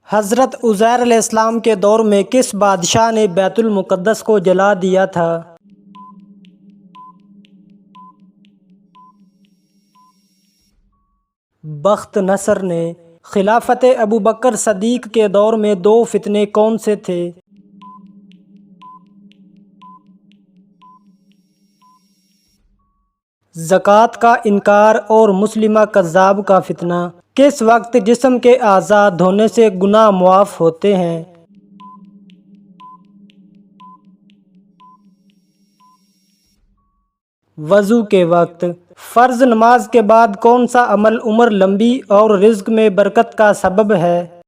حضرت عزیر علیہ السلام کے دور میں کس بادشاہ نے بیت المقدس کو جلا دیا تھا؟ بخت نصر نے۔ خلافت ابوبکر صدیق کے دور میں دو فتنے کون سے تھے؟ زکوٰۃ کا انکار اور مسلمہ کذاب کا فتنہ۔ کس وقت جسم کے اعضاء دھونے سے گناہ معاف ہوتے ہیں؟ وضو کے وقت۔ فرض نماز کے بعد کون سا عمل عمر لمبی اور رزق میں برکت کا سبب ہے؟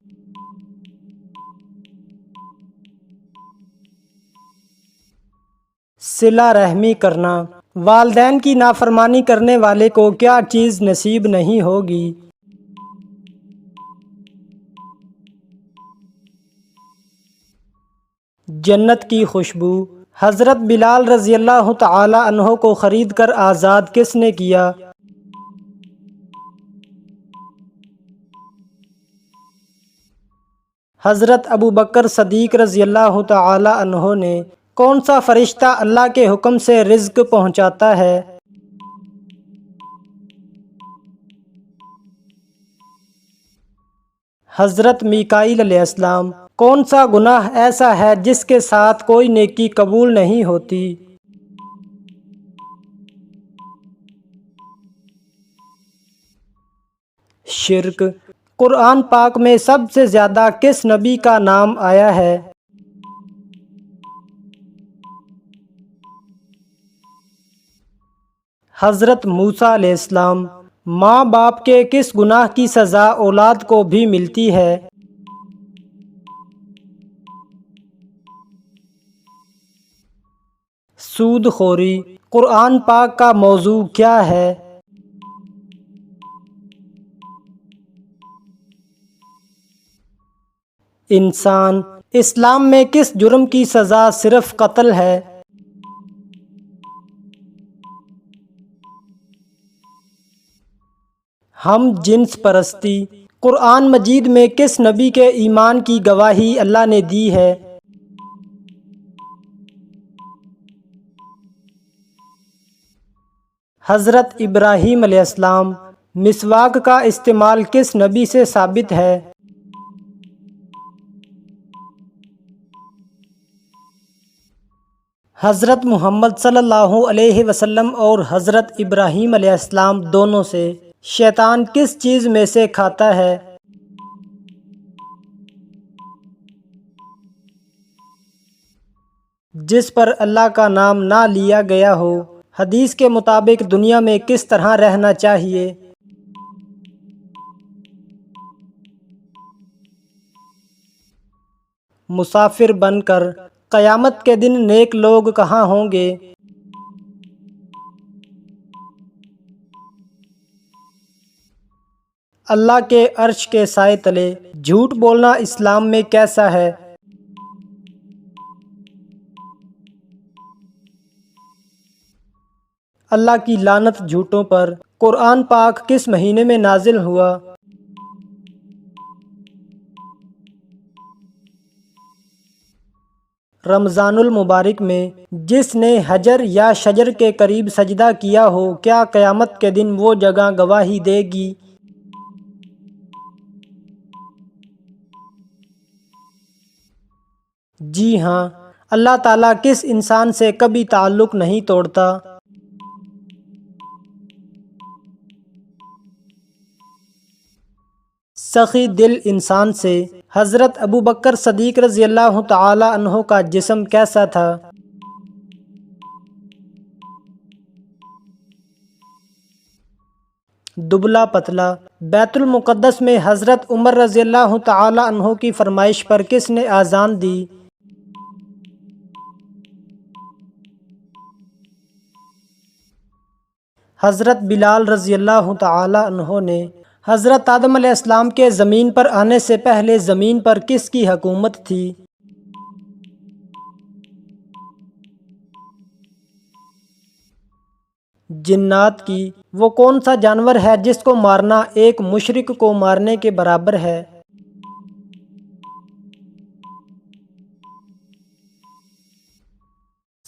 صلہ رحمی کرنا۔ والدین کی نافرمانی کرنے والے کو کیا چیز نصیب نہیں ہوگی؟ جنت کی خوشبو۔ حضرت بلال رضی اللہ تعالی عنہ کو خرید کر آزاد کس نے کیا؟ حضرت ابوبکر صدیق رضی اللہ تعالی عنہ نے۔ کون سا فرشتہ اللہ کے حکم سے رزق پہنچاتا ہے؟ حضرت میکائیل علیہ السلام۔ کون سا گناہ ایسا ہے جس کے ساتھ کوئی نیکی قبول نہیں ہوتی؟ شرک۔ قرآن پاک میں سب سے زیادہ کس نبی کا نام آیا ہے؟ حضرت موسیٰ علیہ السلام۔ ماں باپ کے کس گناہ کی سزا اولاد کو بھی ملتی ہے؟ سود خوری۔ قرآن پاک کا موضوع کیا ہے؟ انسان۔ اسلام میں کس جرم کی سزا صرف قتل ہے؟ ہم جنس پرستی۔ قرآن مجید میں کس نبی کے ایمان کی گواہی اللہ نے دی ہے؟ حضرت ابراہیم علیہ السلام۔ مسواک کا استعمال کس نبی سے ثابت ہے؟ حضرت محمد صلی اللہ علیہ وسلم اور حضرت ابراہیم علیہ السلام دونوں سے۔ شیطان کس چیز میں سے کھاتا ہے؟ جس پر اللہ کا نام نہ لیا گیا ہو۔ حدیث کے مطابق دنیا میں کس طرح رہنا چاہیے؟ مسافر بن کر۔ قیامت کے دن نیک لوگ کہاں ہوں گے؟ اللہ کے عرش کے سائے تلے۔ جھوٹ بولنا اسلام میں کیسا ہے؟ اللہ کی لعنت جھوٹوں پر۔ قرآن پاک کس مہینے میں نازل ہوا؟ رمضان المبارک میں۔ جس نے حجر یا شجر کے قریب سجدہ کیا ہو کیا قیامت کے دن وہ جگہ گواہی دے گی؟ جی ہاں۔ اللہ تعالیٰ کس انسان سے کبھی تعلق نہیں توڑتا؟ سخی دل انسان سے۔ حضرت ابوبکر صدیق رضی اللہ تعالی عنہ کا جسم کیسا تھا؟ دبلا پتلا۔ بیت المقدس میں حضرت عمر رضی اللہ تعالی عنہ کی فرمائش پر کس نے اذان دی؟ حضرت بلال رضی اللہ تعالی عنہ نے۔ حضرت آدم علیہ السلام کے زمین پر آنے سے پہلے زمین پر کس کی حکومت تھی؟ جنات کی۔ وہ کون سا جانور ہے جس کو مارنا ایک مشرک کو مارنے کے برابر ہے؟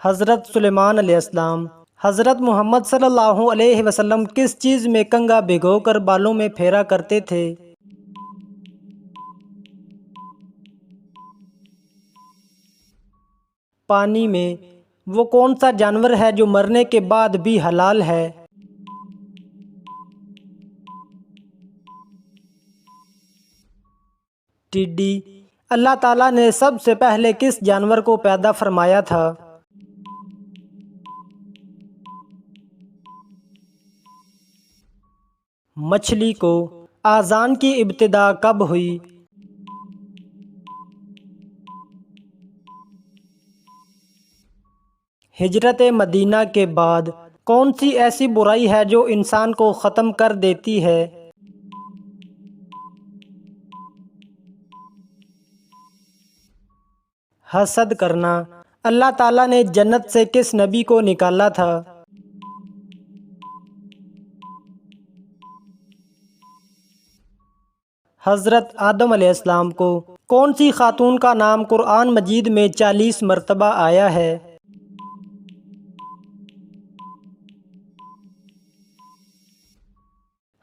حضرت سلیمان علیہ السلام۔ حضرت محمد صلی اللہ علیہ وسلم کس چیز میں کنگھا بھگو کر بالوں میں پھیرا کرتے تھے؟ پانی میں۔ وہ کون سا جانور ہے جو مرنے کے بعد بھی حلال ہے؟ ٹڈی۔ اللہ تعالیٰ نے سب سے پہلے کس جانور کو پیدا فرمایا تھا؟ مچھلی کو۔ اذان کی ابتدا کب ہوئی؟ ہجرت مدینہ کے بعد۔ کون سی ایسی برائی ہے جو انسان کو ختم کر دیتی ہے؟ حسد کرنا۔ اللہ تعالیٰ نے جنت سے کس نبی کو نکالا تھا؟ حضرت آدم علیہ السلام کو۔ کون سی خاتون کا نام قرآن مجید میں 40 مرتبہ آیا ہے؟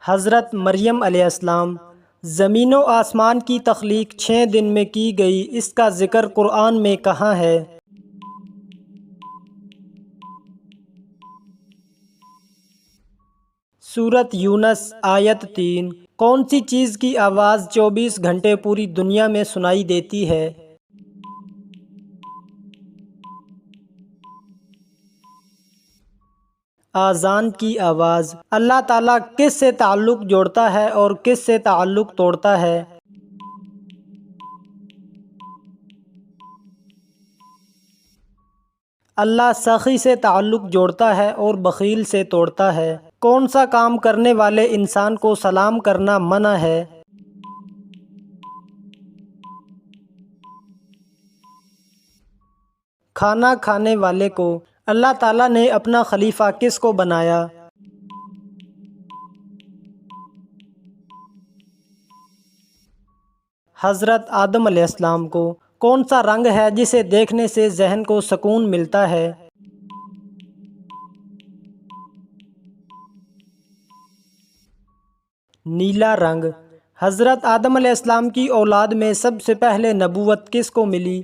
حضرت مریم علیہ السلام۔ زمین و آسمان کی تخلیق 6 دن میں کی گئی، اس کا ذکر قرآن میں کہاں ہے؟ سورۃ یونس آیت 3۔ کون سی چیز کی آواز 24 گھنٹے پوری دنیا میں سنائی دیتی ہے؟ اذان کی آواز۔ اللہ تعالیٰ کس سے تعلق جوڑتا ہے اور کس سے تعلق توڑتا ہے؟ اللہ سخی سے تعلق جوڑتا ہے اور بخیل سے توڑتا ہے۔ کون سا کام کرنے والے انسان کو سلام کرنا منع ہے؟ کھانا کھانے والے کو۔ اللہ تعالیٰ نے اپنا خلیفہ کس کو بنایا؟ حضرت آدم علیہ السلام کو۔ کون سا رنگ ہے جسے دیکھنے سے ذہن کو سکون ملتا ہے؟ نیلا رنگ۔ حضرت آدم علیہ السلام کی اولاد میں سب سے پہلے نبوت کس کو ملی؟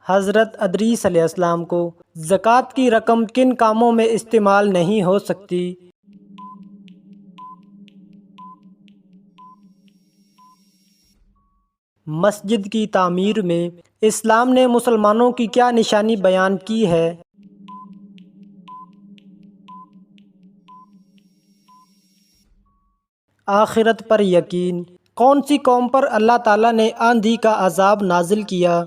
حضرت ادریس علیہ السلام کو۔ زکوٰۃ کی رقم کن کاموں میں استعمال نہیں ہو سکتی؟ مسجد کی تعمیر میں۔ اسلام نے مسلمانوں کی کیا نشانی بیان کی ہے؟ آخرت پر یقین۔ کون سی قوم پر اللہ تعالیٰ نے آندھی کا عذاب نازل کیا؟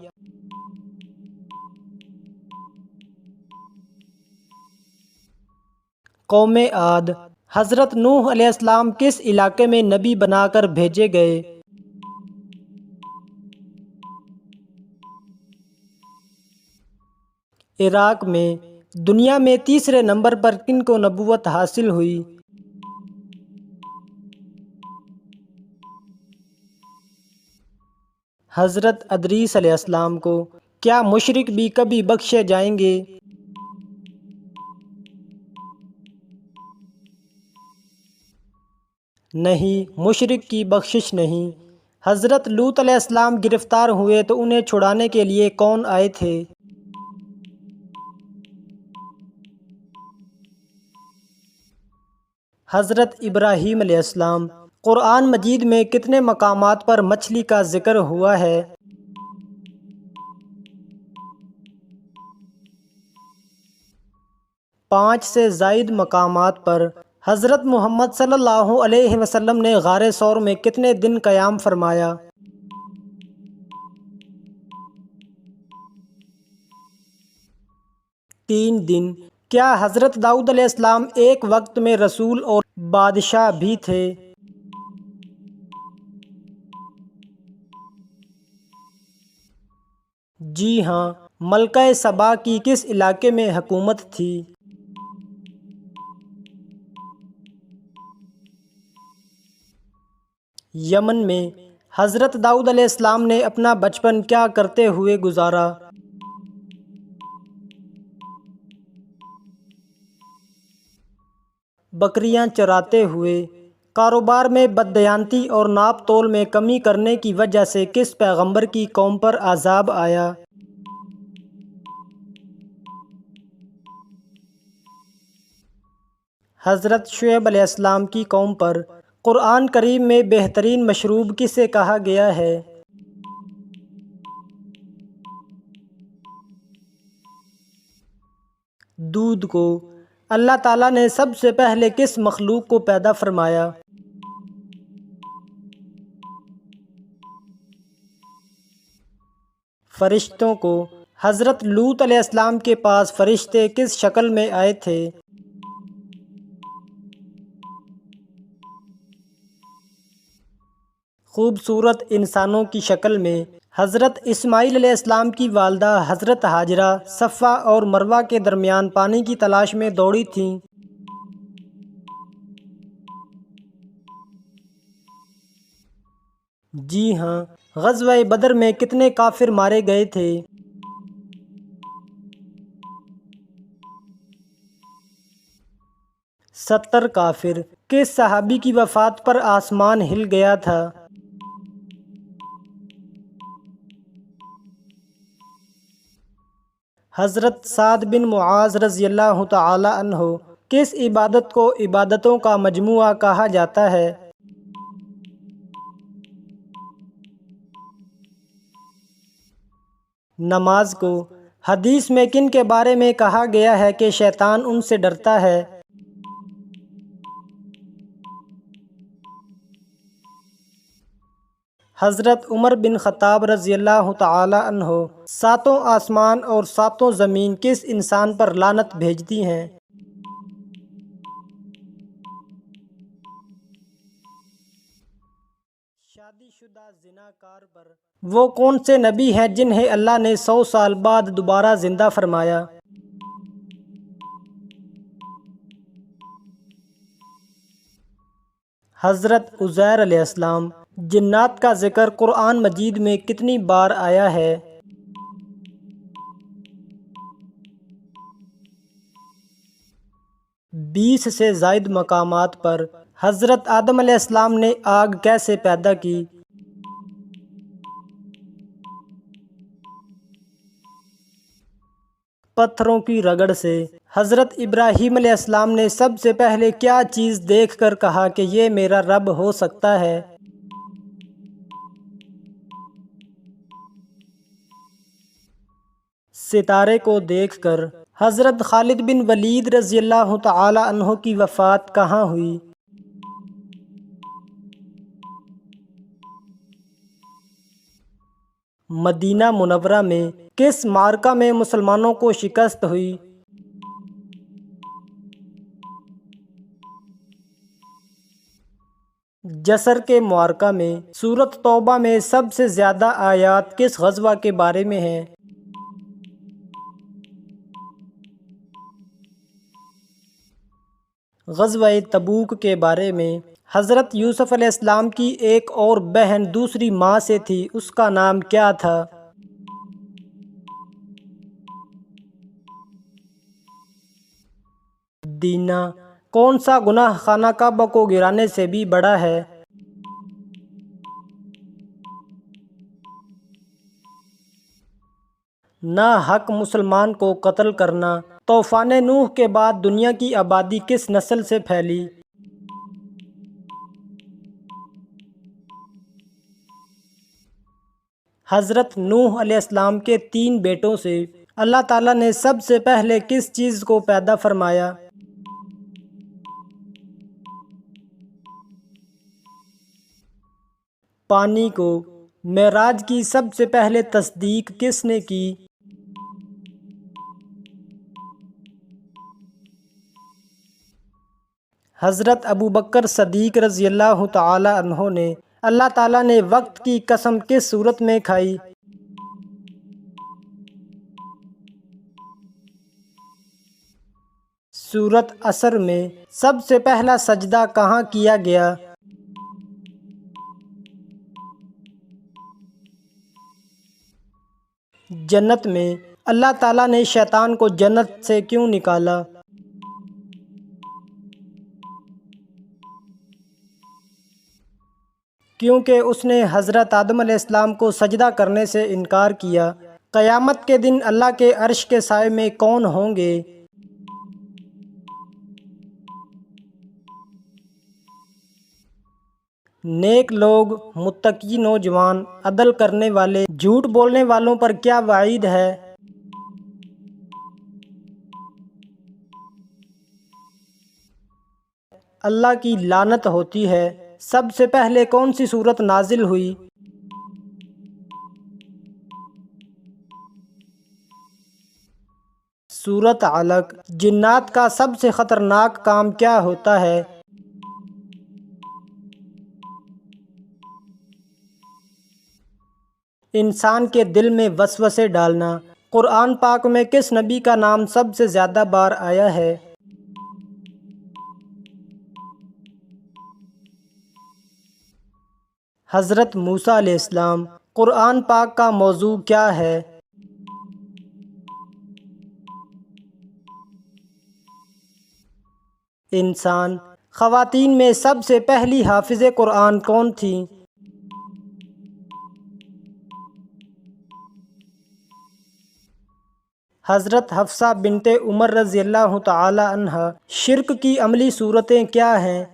قوم عاد۔ حضرت نوح علیہ السلام کس علاقے میں نبی بنا کر بھیجے گئے؟ عراق میں۔ دنیا میں تیسرے نمبر پر کن کو نبوت حاصل ہوئی؟ حضرت ادریس علیہ السلام کو۔ کیا مشرک بھی کبھی بخشے جائیں گے؟ نہیں، مشرک کی بخشش نہیں۔ حضرت لوط علیہ السلام گرفتار ہوئے تو انہیں چھڑانے کے لیے کون آئے تھے؟ حضرت ابراہیم علیہ السلام۔ قرآن مجید میں کتنے مقامات پر مچھلی کا ذکر ہوا ہے؟ 5 سے زائد مقامات پر۔ حضرت محمد صلی اللہ علیہ وسلم نے غار ثور میں کتنے دن قیام فرمایا؟ 3 دن۔ کیا حضرت داؤد علیہ السلام ایک وقت میں رسول اور بادشاہ بھی تھے؟ جی ہاں۔ ملکہ سبا کی کس علاقے میں حکومت تھی؟ یمن میں۔ حضرت داؤد علیہ السلام نے اپنا بچپن کیا کرتے ہوئے گزارا؟ بکریاں چراتے ہوئے۔ کاروبار میں بددیانتی اور ناپ تول میں کمی کرنے کی وجہ سے کس پیغمبر کی قوم پر عذاب آیا؟ حضرت شعیب علیہ السلام کی قوم پر۔ قرآن کریم میں بہترین مشروب کسے کہا گیا ہے؟ دودھ کو۔ اللہ تعالیٰ نے سب سے پہلے کس مخلوق کو پیدا فرمایا؟ فرشتوں کو۔ حضرت لوط علیہ السلام کے پاس فرشتے کس شکل میں آئے تھے؟ خوبصورت انسانوں کی شکل میں۔ حضرت اسماعیل علیہ السلام کی والدہ حضرت ہاجرہ صفا اور مروہ کے درمیان پانی کی تلاش میں دوڑی تھیں۔ جی ہاں۔ غزوہ بدر میں کتنے کافر مارے گئے تھے؟ 70 کافر۔ کس صحابی کی وفات پر آسمان ہل گیا تھا؟ حضرت سعد بن معاذ رضی اللہ تعالی عنہ۔ کس عبادت کو عبادتوں کا مجموعہ کہا جاتا ہے؟ نماز کو۔ حدیث میں کن کے بارے میں کہا گیا ہے کہ شیطان ان سے ڈرتا ہے؟ حضرت عمر بن خطاب رضی اللہ تعالی عنہ۔ ساتوں آسمان اور ساتوں زمین کس انسان پر لعنت بھیجتی ہیں؟ شادی شدہ زناکار پر۔ وہ کون سے نبی ہیں جنہیں اللہ نے 100 سال بعد دوبارہ زندہ فرمایا؟ حضرت عزیر علیہ السلام۔ جنات کا ذکر قرآن مجید میں کتنی بار آیا ہے؟ 20 سے زائد مقامات پر۔ حضرت آدم علیہ السلام نے آگ کیسے پیدا کی؟ پتھروں کی رگڑ سے۔ حضرت ابراہیم علیہ السلام نے سب سے پہلے کیا چیز دیکھ کر کہا کہ یہ میرا رب ہو سکتا ہے؟ ستارے کو دیکھ کر۔ حضرت خالد بن ولید رضی اللہ تعالی عنہ کی وفات کہاں ہوئی؟ مدینہ منورہ میں۔ کس معرکہ میں مسلمانوں کو شکست ہوئی؟ جسر کے معرکہ میں۔ سورۃ توبہ میں سب سے زیادہ آیات کس غزوہ کے بارے میں ہیں؟ غزوہ تبوک کے بارے میں۔ حضرت یوسف علیہ السلام کی ایک اور بہن دوسری ماں سے تھی، اس کا نام کیا تھا؟ دینہ۔ کون سا گناہ خانہ کعبہ کو گرانے سے بھی بڑا ہے؟ ناحق مسلمان کو قتل کرنا۔ طوفان نوح کے بعد دنیا کی آبادی کس نسل سے پھیلی؟ حضرت نوح علیہ السلام کے 3 بیٹوں سے۔ اللہ تعالیٰ نے سب سے پہلے کس چیز کو پیدا فرمایا؟ پانی کو۔ معراج کی سب سے پہلے تصدیق کس نے کی؟ حضرت ابوبکر صدیق رضی اللہ تعالی عنہ نے۔ اللہ تعالیٰ نے وقت کی قسم کس صورت میں کھائی؟ سورۃ عصر میں۔ سب سے پہلا سجدہ کہاں کیا گیا؟ جنت میں اللہ تعالیٰ نے شیطان کو جنت سے کیوں نکالا؟ کیونکہ اس نے حضرت آدم علیہ السلام کو سجدہ کرنے سے انکار کیا۔ قیامت کے دن اللہ کے عرش کے سائے میں کون ہوں گے؟ نیک لوگ، متقی نوجوان، عدل کرنے والے۔ جھوٹ بولنے والوں پر کیا وعید ہے؟ اللہ کی لعنت ہوتی ہے۔ سب سے پہلے کون سی سورت نازل ہوئی؟ سورت علق۔ جنات کا سب سے خطرناک کام کیا ہوتا ہے؟ انسان کے دل میں وسوسے ڈالنا۔ قرآن پاک میں کس نبی کا نام سب سے زیادہ بار آیا ہے؟ حضرت موسیٰ علیہ السلام۔ قرآن پاک کا موضوع کیا ہے؟ انسان۔ خواتین میں سب سے پہلی حافظ قرآن کون تھیں؟ حضرت حفصہ بنت عمر رضی اللہ تعالی عنہ۔ شرک کی عملی صورتیں کیا ہیں؟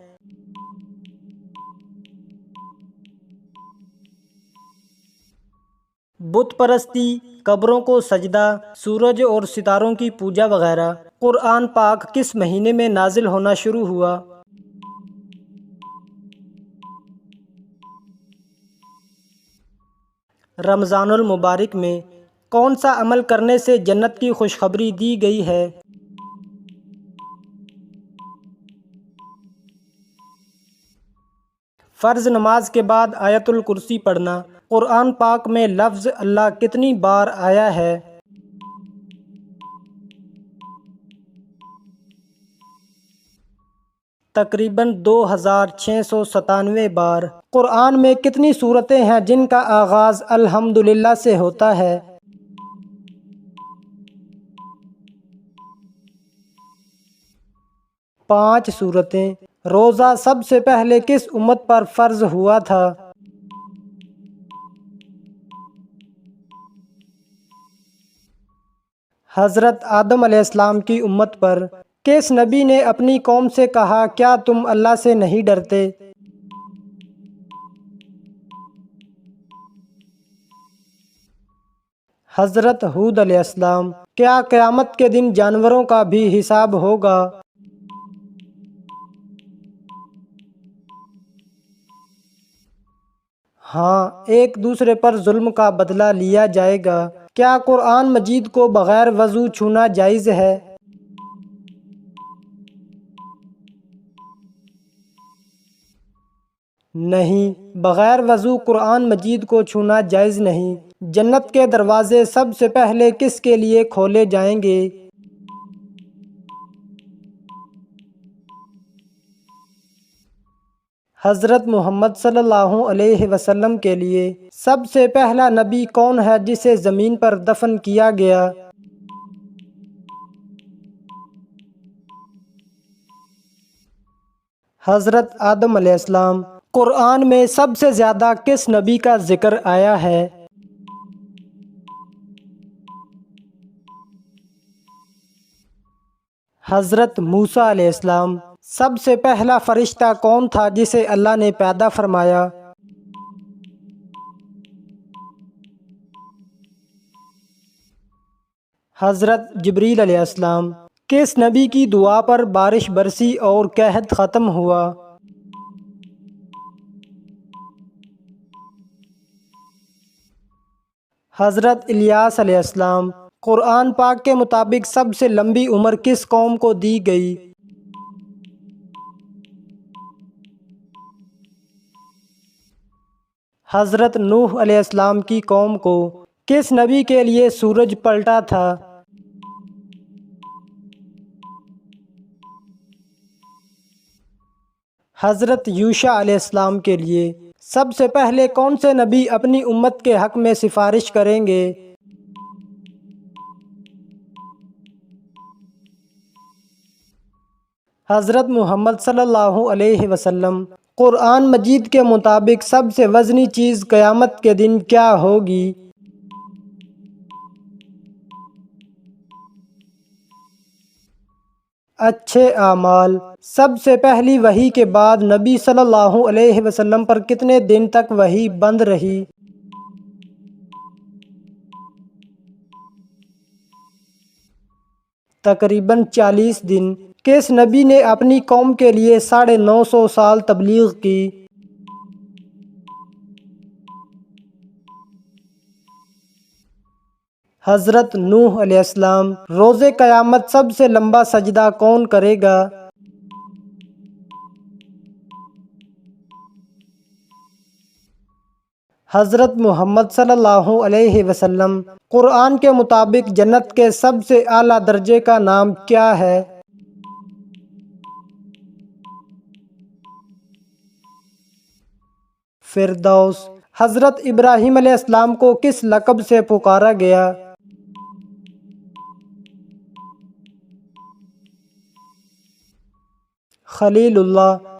بت پرستی، قبروں کو سجدہ، سورج اور ستاروں کی پوجا وغیرہ۔ قرآن پاک کس مہینے میں نازل ہونا شروع ہوا؟ رمضان المبارک میں۔ کون سا عمل کرنے سے جنت کی خوشخبری دی گئی ہے؟ فرض نماز کے بعد آیت الکرسی پڑھنا۔ قرآن پاک میں لفظ اللہ کتنی بار آیا ہے؟ تقریباً 2697 بار۔ قرآن میں کتنی سورتیں ہیں جن کا آغاز الحمدللہ سے ہوتا ہے؟ 5 سورتیں۔ روزہ سب سے پہلے کس امت پر فرض ہوا تھا؟ حضرت آدم علیہ السلام کی امت پر۔ کس نبی نے اپنی قوم سے کہا کیا تم اللہ سے نہیں ڈرتے؟ حضرت ہود علیہ السلام۔ کیا قیامت کے دن جانوروں کا بھی حساب ہوگا؟ ہاں، ایک دوسرے پر ظلم کا بدلہ لیا جائے گا۔ کیا قرآن مجید کو بغیر وضو چھونا جائز ہے؟ نہیں، بغیر وضو قرآن مجید کو چھونا جائز نہیں۔ جنت کے دروازے سب سے پہلے کس کے لیے کھولے جائیں گے؟ حضرت محمد صلی اللہ علیہ وسلم کے لیے۔ سب سے پہلا نبی کون ہے جسے زمین پر دفن کیا گیا؟ حضرت آدم علیہ السلام۔ قرآن میں سب سے زیادہ کس نبی کا ذکر آیا ہے؟ حضرت موسیٰ علیہ السلام۔ سب سے پہلا فرشتہ کون تھا جسے اللہ نے پیدا فرمایا؟ حضرت جبریل علیہ السلام۔ کس نبی کی دعا پر بارش برسی اور قحط ختم ہوا؟ حضرت الیاس علیہ السلام۔ قرآن پاک کے مطابق سب سے لمبی عمر کس قوم کو دی گئی؟ حضرت نوح علیہ السلام کی قوم کو۔ کس نبی کے لیے سورج پلٹا تھا؟ حضرت یوشع علیہ السلام کے لیے۔ سب سے پہلے کون سے نبی اپنی امت کے حق میں سفارش کریں گے؟ حضرت محمد صلی اللہ علیہ وسلم، قرآن مجید کے مطابق سب سے وزنی چیز قیامت کے دن کیا ہوگی؟ اچھے اعمال۔ سب سے پہلی وحی کے بعد نبی صلی اللہ علیہ وسلم پر کتنے دن تک وحی بند رہی؟ تقریباً 40 دن۔ کس نبی نے اپنی قوم کے لیے 950 سال تبلیغ کی؟ حضرت نوح علیہ السلام۔ روز قیامت سب سے لمبا سجدہ کون کرے گا؟ حضرت محمد صلی اللہ علیہ وسلم۔ قرآن کے مطابق جنت کے سب سے اعلیٰ درجے کا نام کیا ہے؟ فردوس۔ حضرت ابراہیم علیہ السلام کو کس لقب سے پکارا گیا؟ خلیل اللہ۔